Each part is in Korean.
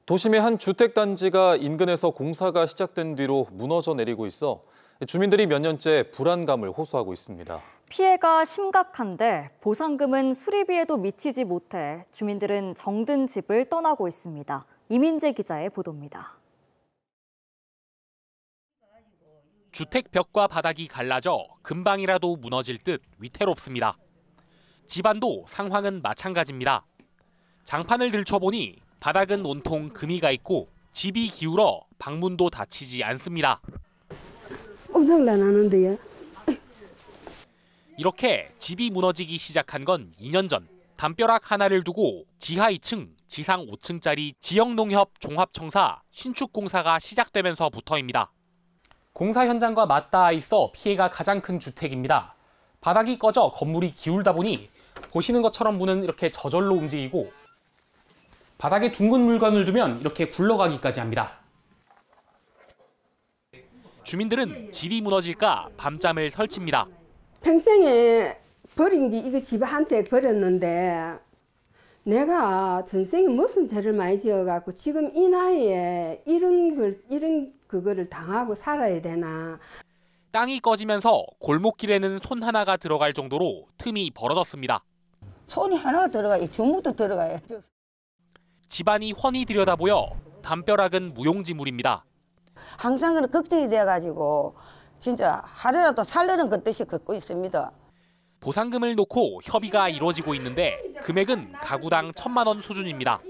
도심의 한 주택단지가 인근에서 공사가 시작된 뒤로 무너져 내리고 있어 주민들이 몇 년째 불안감을 호소하고 있습니다. 피해가 심각한데 보상금은 수리비에도 미치지 못해 주민들은 정든 집을 떠나고 있습니다. 이민재 기자의 보도입니다. 주택 벽과 바닥이 갈라져 금방이라도 무너질 듯 위태롭습니다. 집안도 상황은 마찬가지입니다. 장판을 들춰보니 바닥은 온통 금이가 있고 집이 기울어 방문도 닫히지 않습니다. 엄청나 나는데요. 이렇게 집이 무너지기 시작한 건 2년 전. 담벼락 하나를 두고 지하 2층, 지상 5층짜리 지역농협 종합청사 신축공사가 시작되면서부터입니다. 공사 현장과 맞닿아 있어 피해가 가장 큰 주택입니다. 바닥이 꺼져 건물이 기울다 보니 보시는 것처럼 문은 이렇게 저절로 움직이고 바닥에 둥근 물건을 두면 이렇게 굴러가기까지 합니다. 주민들은 집이 무너질까 밤잠을 설칩니다. 평생에 버린 게 이거 집 한 채 버렸는데 내가 전생에 무슨 죄를 많이 지어갖고 지금 이 나이에 이런 그거를 당하고 살아야 되나. 땅이 꺼지면서 골목길에는 손 하나가 들어갈 정도로 틈이 벌어졌습니다. 손이 하나가 들어가요. 주먹도 들어가요. 집안이 훤히 들여다보여 담벼락은 무용지물입니다. 항상 그런 걱정이 돼가지고 진짜 하루라도 살려는 그 뜻이 걷고 있습니다. 보상금을 놓고 협의가 이루어지고 있는데 금액은 가구당 1,000만 원 수준입니다.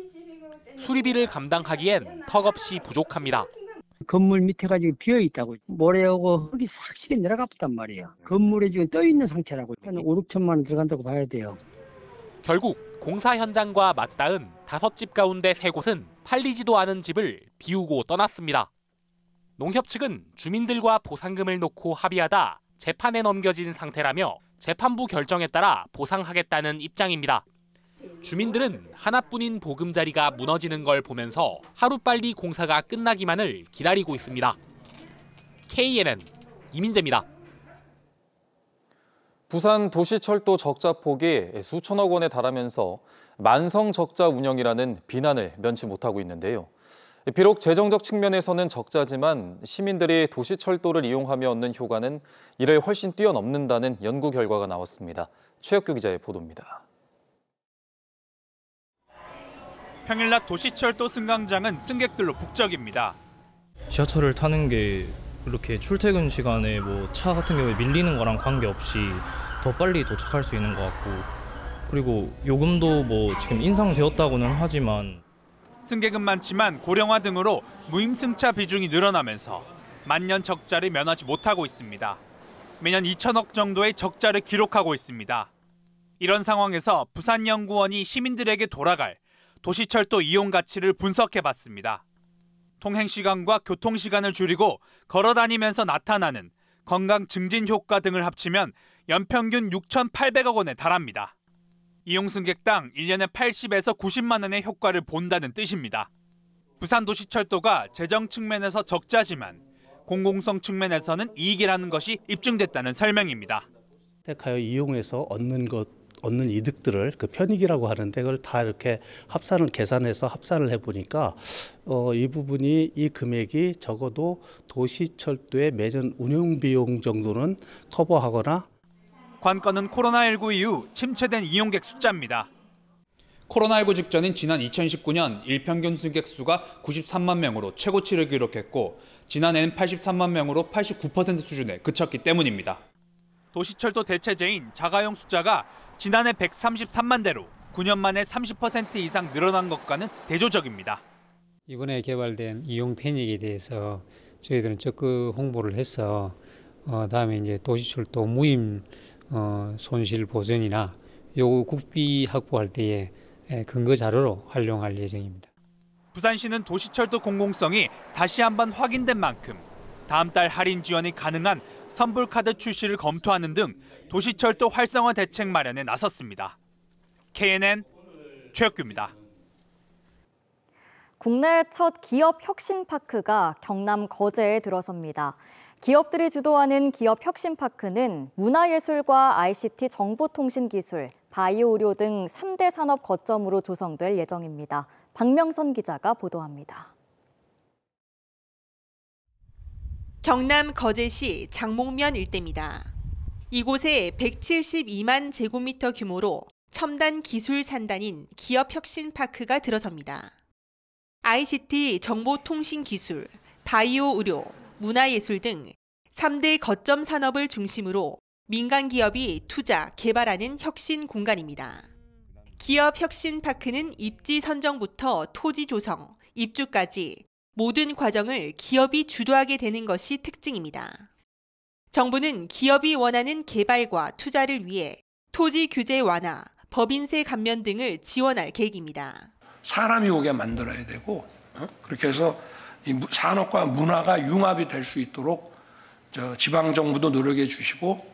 수리비를 감당하기엔 턱없이 부족합니다. 건물 밑에가 지금 비어 있다고 모래 오고 흙이 싹 시게 내려가 봤단 말이에요. 건물에 지금 떠 있는 상태라고. 한 5, 6천만 원 들어간다고 봐야 돼요. 결국 공사 현장과 맞닿은 5집 가운데 3곳은 팔리지도 않은 집을 비우고 떠났습니다. 농협 측은 주민들과 보상금을 놓고 합의하다 재판에 넘겨진 상태라며 재판부 결정에 따라 보상하겠다는 입장입니다. 주민들은 하나뿐인 보금자리가 무너지는 걸 보면서 하루빨리 공사가 끝나기만을 기다리고 있습니다. KNN 이민재입니다. 부산 도시철도 적자 폭이 수천억 원에 달하면서 만성 적자 운영이라는 비난을 면치 못하고 있는데요. 비록 재정적 측면에서는 적자지만 시민들이 도시철도를 이용하며 얻는 효과는 이를 훨씬 뛰어넘는다는 연구 결과가 나왔습니다. 최혁규 기자의 보도입니다. 평일 낮 도시철도 승강장은 승객들로 북적입니다. 지하철을 타는 게 이렇게 출퇴근 시간에 뭐 차 같은 경우에 밀리는 거랑 관계없이 더 빨리 도착할 수 있는 것 같고, 그리고 요금도 뭐 지금 인상되었다고는 하지만 승객은 많지만 고령화 등으로 무임승차 비중이 늘어나면서 만년 적자를 면하지 못하고 있습니다. 매년 2천억 정도의 적자를 기록하고 있습니다. 이런 상황에서 부산연구원이 시민들에게 돌아갈 도시철도 이용 가치를 분석해봤습니다. 통행시간과 교통시간을 줄이고 걸어다니면서 나타나는 건강 증진 효과 등을 합치면 연평균 6,800억 원에 달합니다. 이용 승객당 1년에 80에서 90만 원의 효과를 본다는 뜻입니다. 부산도시철도가 재정 측면에서 적자지만 공공성 측면에서는 이익이라는 것이 입증됐다는 설명입니다. 택하여 이용해서 얻는 이득들을 그 편익이라고 하는데 그걸 다 이렇게 계산해서 합산을 해보니까 이 부분이 이 금액이 적어도 도시철도의 매년 운영 비용 정도는 커버하거나. 관건은 코로나19 이후 침체된 이용객 숫자입니다. 코로나19 직전인 지난 2019년 일평균 승객 수가 93만 명으로 최고치를 기록했고 지난해는 83만 명으로 89% 수준에 그쳤기 때문입니다. 도시철도 대체제인 자가용 숫자가 지난해 133만 대로 9년 만에 30% 이상 늘어난 것과는 대조적입니다. 이번에 개발된 이용 편익에 대해서 저희들은 적극 홍보를 해서 다음에 이제 도시철도 무임 손실 보전이나 요 국비 확보할 때에 근거 자료로 활용할 예정입니다. 부산시는 도시철도 공공성이 다시 한번 확인된 만큼 다음 달 할인 지원이 가능한 선불카드 출시를 검토하는 등 도시철도 활성화 대책 마련에 나섰습니다. KNN 최혁규입니다. 국내 첫 기업 혁신파크가 경남 거제에 들어섭니다. 기업들이 주도하는 기업 혁신파크는 문화예술과 ICT 정보통신기술, 바이오 의료 등 3대 산업 거점으로 조성될 예정입니다. 박명선 기자가 보도합니다. 경남 거제시 장목면 일대입니다. 이곳에 172만 제곱미터 규모로 첨단 기술 산단인 기업혁신파크가 들어섭니다. ICT 정보통신기술, 바이오 의료, 문화예술 등 3대 거점 산업을 중심으로 민간 기업이 투자, 개발하는 혁신 공간입니다. 기업혁신파크는 입지 선정부터 토지 조성, 입주까지 모든 과정을 기업이 주도하게 되는 것이 특징입니다. 정부는 기업이 원하는 개발과 투자를 위해 토지 규제 완화, 법인세 감면 등을 지원할 계획입니다. 사람이 오게 만들어야 되고 그렇게 해서 이 산업과 문화가 융합이 될 수 있도록 지방정부도 노력해 주시고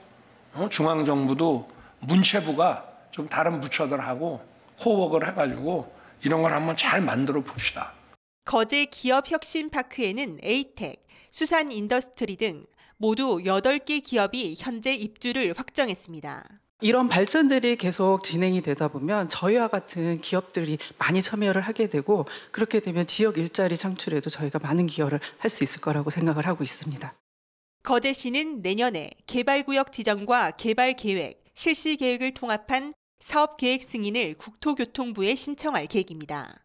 중앙정부도 문체부가 좀 다른 부처들하고 호흡을 해가지고 이런 걸 한번 잘 만들어 봅시다. 거제 기업혁신파크에는 에이텍, 수산인더스트리 등 모두 8개 기업이 현재 입주를 확정했습니다. 이런 발전들이 계속 진행이 되다 보면 저희와 같은 기업들이 많이 참여를 하게 되고 그렇게 되면 지역 일자리 창출에도 저희가 많은 기여를 할 수 있을 거라고 생각을 하고 있습니다. 거제시는 내년에 개발구역 지정과 개발계획, 실시계획을 통합한 사업계획 승인을 국토교통부에 신청할 계획입니다.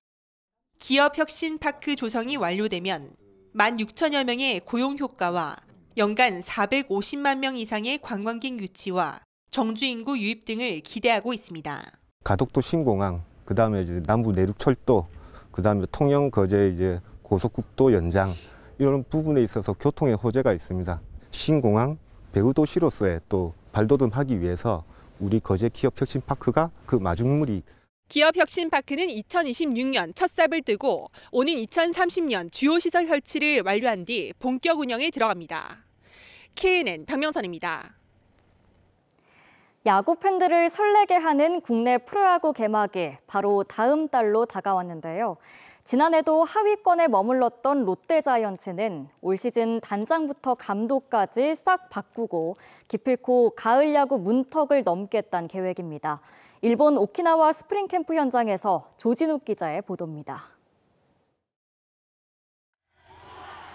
기업혁신파크 조성이 완료되면 16,000여 명의 고용효과와 연간 450만 명 이상의 관광객 유치와 정주인구 유입 등을 기대하고 있습니다. 가덕도 신공항, 그다음에 이제 남부 내륙철도, 그다음에 통영 거제 이제 고속국도 연장 이런 부분에 있어서 교통의 호재가 있습니다. 신공항 배후도시로서의 또 발돋움하기 위해서 우리 거제 기업혁신파크가 그 마중물이. 기업혁신파크는 2026년 첫 삽을 뜨고 오는 2030년 주요 시설 설치를 완료한 뒤 본격 운영에 들어갑니다. KNN 박명선입니다. 야구 팬들을 설레게 하는 국내 프로야구 개막이 바로 다음 달로 다가왔는데요. 지난해도 하위권에 머물렀던 롯데자이언츠는 올 시즌 단장부터 감독까지 싹 바꾸고 기필코 가을 야구 문턱을 넘겠다는 계획입니다. 일본 오키나와 스프링 캠프 현장에서 조진욱 기자의 보도입니다.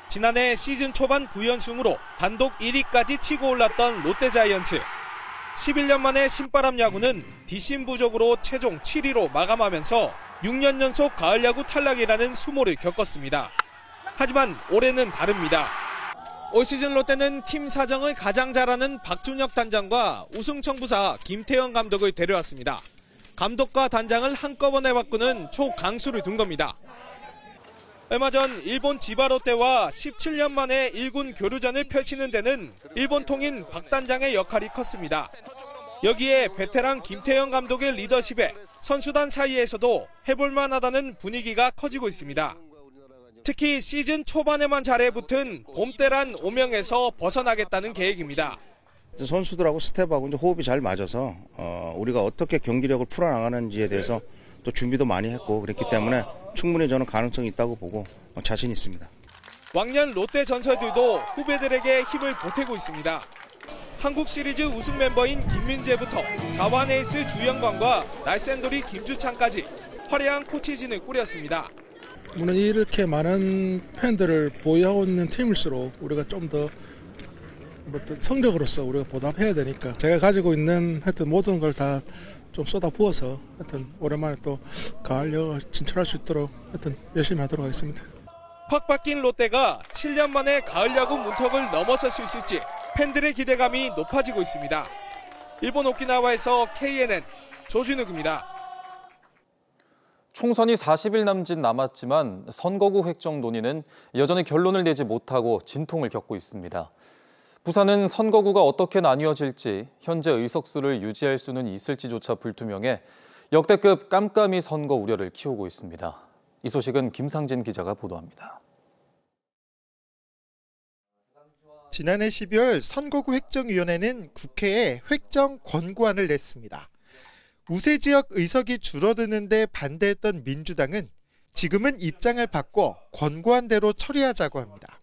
지난해 시즌 초반 9연승으로 단독 1위까지 치고 올랐던 롯데자이언츠. 11년 만에 신바람 야구는 뒷심 부족으로 최종 7위로 마감하면서 6년 연속 가을 야구 탈락이라는 수모를 겪었습니다. 하지만 올해는 다릅니다. 올 시즌 롯데는 팀 사정을 가장 잘하는 박준혁 단장과 우승 청부사 김태형 감독을 데려왔습니다. 감독과 단장을 한꺼번에 바꾸는 초강수를 둔 겁니다. 얼마 전 일본 지바롯데와 17년 만에 1군 교류전을 펼치는 데는 일본 통인 박 단장의 역할이 컸습니다. 여기에 베테랑 김태형 감독의 리더십에 선수단 사이에서도 해볼만하다는 분위기가 커지고 있습니다. 특히 시즌 초반에만 잘해 붙은 봄때란 오명에서 벗어나겠다는 계획입니다. 선수들하고 스텝하고 이제 호흡이 잘 맞아서 우리가 어떻게 경기력을 풀어나가는지에 대해서 또 준비도 많이 했고 그랬기 때문에 충분히 저는 가능성이 있다고 보고 자신 있습니다. 왕년 롯데 전설들도 후배들에게 힘을 보태고 있습니다. 한국 시리즈 우승 멤버인 김민재부터 자완 에이스 주영광과 날쌘돌이 김주찬까지 화려한 코치진을 꾸렸습니다. 물론 이렇게 많은 팬들을 보유하고 있는 팀일수록 우리가 좀 더 성적으로서 우리가 보답해야 되니까 제가 가지고 있는 하여튼 모든 걸 다 좀 쏟아 부어서 하여튼 오랜만에 또 가을 야구 진출할 수 있도록 하여튼 열심히 하도록 하겠습니다. 확 바뀐 롯데가 7년 만에 가을 야구 문턱을 넘어설 수 있을지 팬들의 기대감이 높아지고 있습니다. 일본 오키나와에서 KNN 조진욱입니다. 총선이 40일 남짓 남았지만 선거구 획정 논의는 여전히 결론을 내지 못하고 진통을 겪고 있습니다. 부산은 선거구가 어떻게 나뉘어질지 현재 의석수를 유지할 수는 있을지조차 불투명해 역대급 깜깜이 선거 우려를 키우고 있습니다. 이 소식은 김상진 기자가 보도합니다. 지난해 12월 선거구 획정위원회는 국회에 획정 권고안을 냈습니다. 우세 지역 의석이 줄어드는데 반대했던 민주당은 지금은 입장을 바꿔 권고안대로 처리하자고 합니다.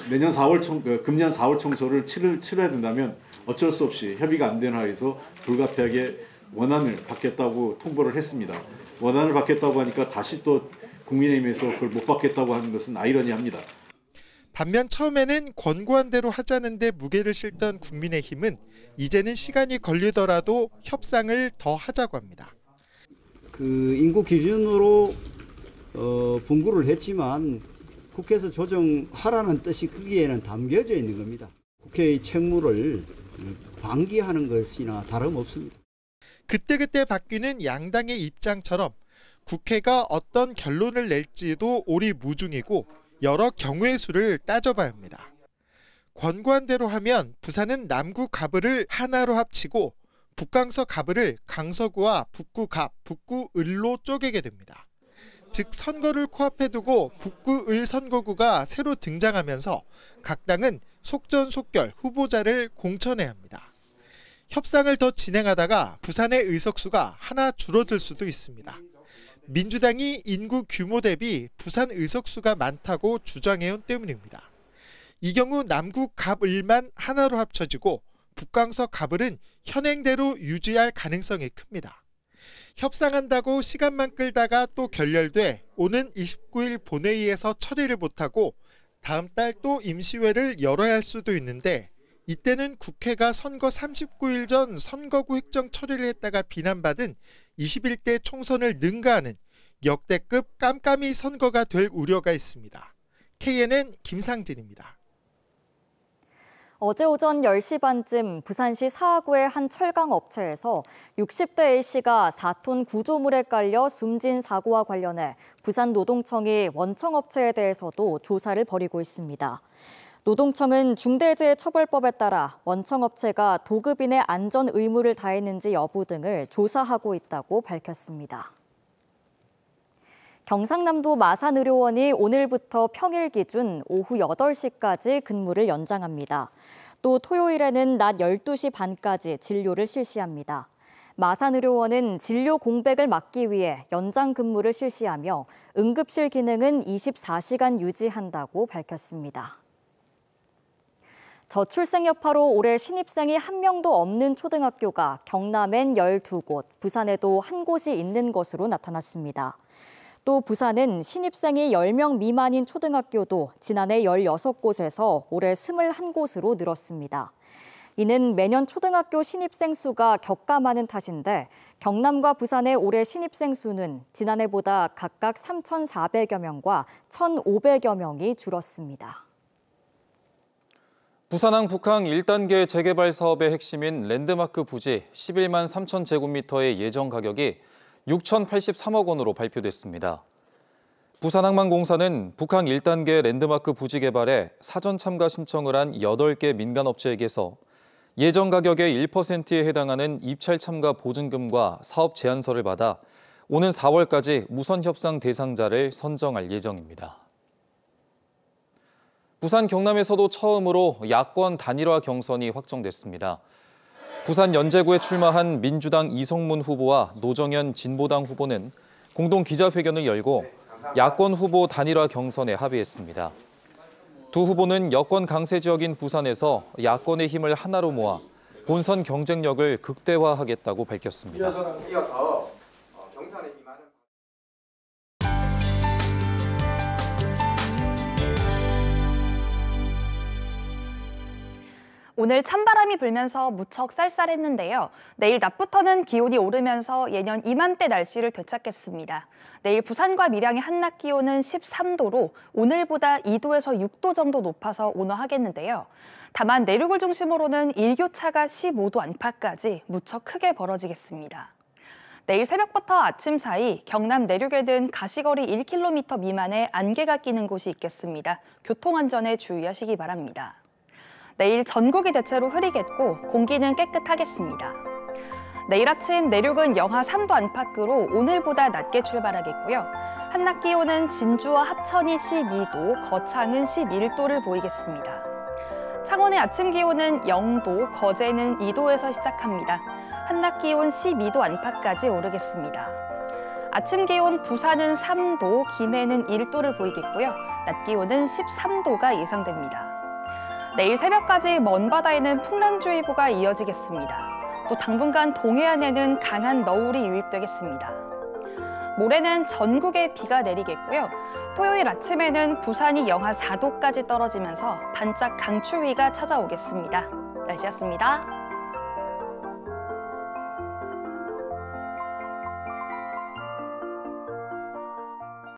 내년 4월 금년 4월 총선을 치러야 된다면 어쩔 수 없이 협의가 안 되는 하에서 불가피하게 원안을 받겠다고 통보를 했습니다. 원안을 받겠다고 하니까 다시 또 국민의힘에서 그걸 못 받겠다고 하는 것은 아이러니합니다. 반면 처음에는 권고한 대로 하자는데 무게를 실던 국민의힘은 이제는 시간이 걸리더라도 협상을 더 하자고 합니다. 그 인구 기준으로 분구를 했지만 국회에서 조정하라는 뜻이 거기에는 담겨져 있는 겁니다. 국회의 책무를 방기하는 것이나 다름없습니다. 그때그때 바뀌는 양당의 입장처럼 국회가 어떤 결론을 낼지도 오리무중이고 여러 경우의 수를 따져봐야 합니다. 권고한 대로 하면 부산은 남구 갑을 하나로 합치고 북강서 갑을 강서구와 북구갑, 북구을로 쪼개게 됩니다. 즉 선거를 코앞에 두고 북구을 선거구가 새로 등장하면서 각 당은 속전속결 후보자를 공천해야 합니다. 협상을 더 진행하다가 부산의 의석수가 하나 줄어들 수도 있습니다. 민주당이 인구 규모 대비 부산 의석수가 많다고 주장해온 때문입니다. 이 경우 남구 갑을만 하나로 합쳐지고 북강서 갑을은 현행대로 유지할 가능성이 큽니다. 협상한다고 시간만 끌다가 또 결렬돼 오는 29일 본회의에서 처리를 못하고 다음 달 또 임시회를 열어야 할 수도 있는데 이때는 국회가 선거 39일 전 선거구 획정 처리를 했다가 비난받은 21대 총선을 능가하는 역대급 깜깜이 선거가 될 우려가 있습니다. KNN 김상진입니다. 어제 오전 10시 반쯤 부산시 사하구의 한 철강 업체에서 60대 A씨가 4톤 구조물에 깔려 숨진 사고와 관련해 부산노동청이 원청업체에 대해서도 조사를 벌이고 있습니다. 노동청은 중대재해처벌법에 따라 원청업체가 도급인의 안전 의무를 다했는지 여부 등을 조사하고 있다고 밝혔습니다. 경상남도 마산의료원이 오늘부터 평일 기준 오후 8시까지 근무를 연장합니다. 또 토요일에는 낮 12시 반까지 진료를 실시합니다. 마산의료원은 진료 공백을 막기 위해 연장 근무를 실시하며 응급실 기능은 24시간 유지한다고 밝혔습니다. 저출생 여파로 올해 신입생이 한 명도 없는 초등학교가 경남엔 12곳, 부산에도 한 곳이 있는 것으로 나타났습니다. 또 부산은 신입생이 10명 미만인 초등학교도 지난해 16곳에서 올해 21곳으로 늘었습니다. 이는 매년 초등학교 신입생 수가 격감하는 탓인데 경남과 부산의 올해 신입생 수는 지난해보다 각각 3,400여 명과 1,500여 명이 줄었습니다. 부산항 북항 1단계 재개발 사업의 핵심인 랜드마크 부지 11만 3천 제곱미터의 예정 가격이 6,083억 원으로 발표됐습니다. 부산항만공사는 북항 1단계 랜드마크 부지 개발에 사전 참가 신청을 한 8개 민간업체에게서 예정 가격의 1%에 해당하는 입찰 참가 보증금과 사업 제안서를 받아 오는 4월까지 무선 협상 대상자를 선정할 예정입니다. 부산 경남에서도 처음으로 야권 단일화 경선이 확정됐습니다. 부산 연제구에 출마한 민주당 이성문 후보와 노정현 진보당 후보는 공동 기자회견을 열고 야권 후보 단일화 경선에 합의했습니다. 두 후보는 여권 강세 지역인 부산에서 야권의 힘을 하나로 모아 본선 경쟁력을 극대화하겠다고 밝혔습니다. 오늘 찬바람이 불면서 무척 쌀쌀했는데요. 내일 낮부터는 기온이 오르면서 예년 이맘때 날씨를 되찾겠습니다. 내일 부산과 밀양의 한낮 기온은 13도로 오늘보다 2도에서 6도 정도 높아서 온화하겠는데요. 다만 내륙을 중심으로는 일교차가 15도 안팎까지 무척 크게 벌어지겠습니다. 내일 새벽부터 아침 사이 경남 내륙에는 가시거리 1km 미만의 안개가 끼는 곳이 있겠습니다. 교통안전에 주의하시기 바랍니다. 내일 전국이 대체로 흐리겠고 공기는 깨끗하겠습니다. 내일 아침 내륙은 영하 3도 안팎으로 오늘보다 낮게 출발하겠고요. 한낮 기온은 진주와 합천이 12도, 거창은 11도를 보이겠습니다. 창원의 아침 기온은 0도, 거제는 2도에서 시작합니다. 한낮 기온 12도 안팎까지 오르겠습니다. 아침 기온 부산은 3도, 김해는 1도를 보이겠고요. 낮 기온은 13도가 예상됩니다. 내일 새벽까지 먼바다에는 풍랑주의보가 이어지겠습니다. 또 당분간 동해안에는 강한 너울이 유입되겠습니다. 모레는 전국에 비가 내리겠고요. 토요일 아침에는 부산이 영하 4도까지 떨어지면서 반짝 강추위가 찾아오겠습니다. 날씨였습니다.